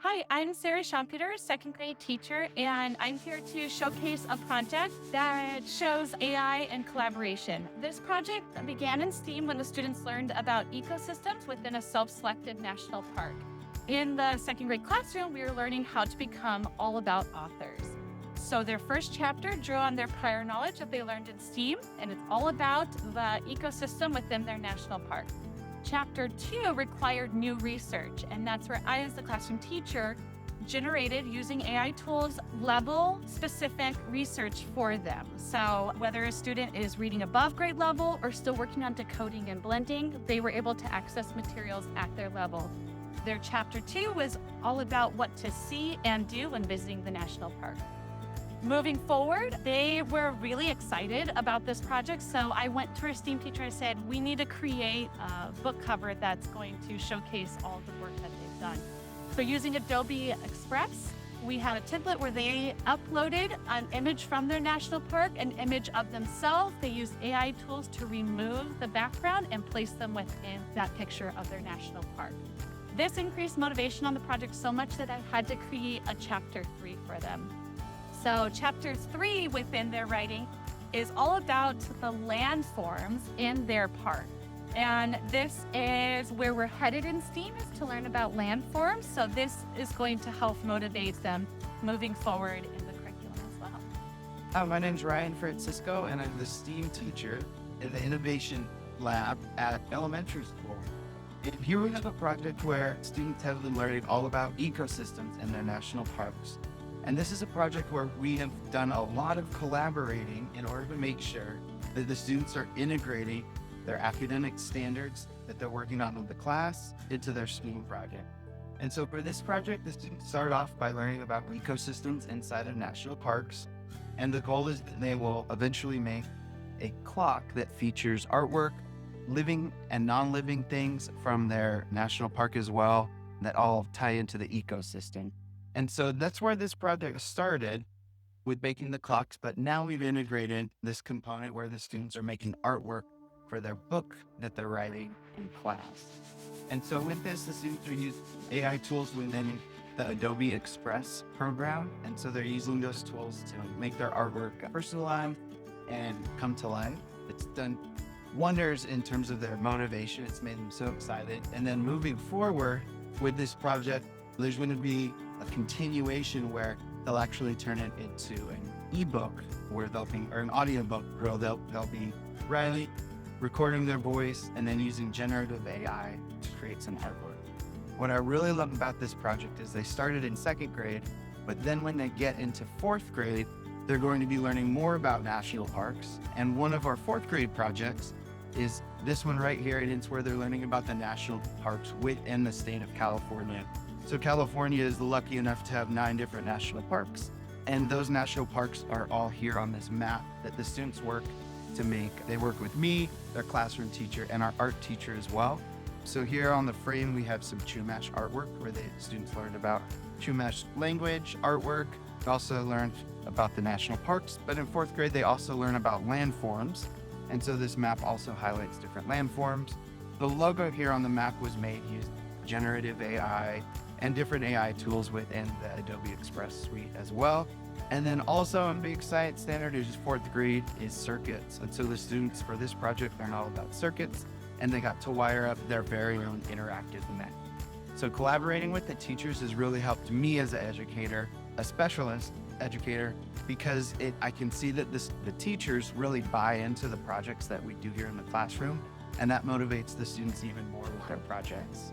Hi, I'm Sarah Schaupeter, second grade teacher, and I'm here to showcase a project that shows AI and collaboration. This project began in STEAM when the students learned about ecosystems within a self-selected national park. In the second grade classroom, we were learning how to become all about authors. So their first chapter drew on their prior knowledge that they learned in STEAM, and it's all about the ecosystem within their national park. Chapter 2 required new research, and that's where I, as the classroom teacher, generated using AI tools level-specific research for them. So whether a student is reading above grade level or still working on decoding and blending, they were able to access materials at their level. Their Chapter 2 was all about what to see and do when visiting the national park. Moving forward, they were really excited about this project. So I went to our STEAM teacher and I said, we need to create a book cover that's going to showcase all the work that they've done. So using Adobe Express, we had a template where they uploaded an image from their national park, an image of themselves. They used AI tools to remove the background and place them within that picture of their national park. This increased motivation on the project so much that I had to create a Chapter 3 for them. So Chapter 3 within their writing is all about the landforms in their park. And this is where we're headed in STEAM, is to learn about landforms. So this is going to help motivate them moving forward in the curriculum as well. My name's Ryan Francisco, and I'm the STEAM teacher in the Innovation Lab at elementary school. And here we have a project where students have been learning all about ecosystems in their national parks. And this is a project where we have done a lot of collaborating in order to make sure that the students are integrating their academic standards that they're working on with the class into their STEAM project. And so for this project, the students start off by learning about ecosystems inside of national parks. And the goal is that they will eventually make a clock that features artwork, living and non-living things from their national park as well, that all tie into the ecosystem. And so that's where this project started, with making the clocks, but now we've integrated this component where the students are making artwork for their book that they're writing in class. And so with this, the students are using AI tools within the Adobe Express program. And so they're using those tools to make their artwork personalized and come to life. It's done wonders in terms of their motivation. It's made them so excited. And then moving forward with this project, there's going to be a continuation where they'll actually turn it into an ebook where they'll be, or an audiobook where they'll be writing, recording their voice, and then using generative AI to create some artwork. What I really love about this project is they started in second grade, but then when they get into fourth grade, they're going to be learning more about national parks. And one of our fourth grade projects is this one right here, and it's where they're learning about the national parks within the state of California. So California is lucky enough to have 9 different national parks, and those national parks are all here on this map that the students work to make. They work with me, their classroom teacher, and our art teacher as well. So here on the frame, we have some Chumash artwork where the students learned about Chumash language, artwork. They also learned about the national parks, but in fourth grade, they also learn about landforms. And so this map also highlights different landforms. The logo here on the map was made using generative AI and different AI tools within the Adobe Express suite as well. And then also a big science standard is fourth grade is circuits. And so the students for this project learn all about circuits, and they got to wire up their very own interactive net. So collaborating with the teachers has really helped me as an educator, a specialist educator, because I can see that the teachers really buy into the projects that we do here in the classroom, and that motivates the students even more with their projects.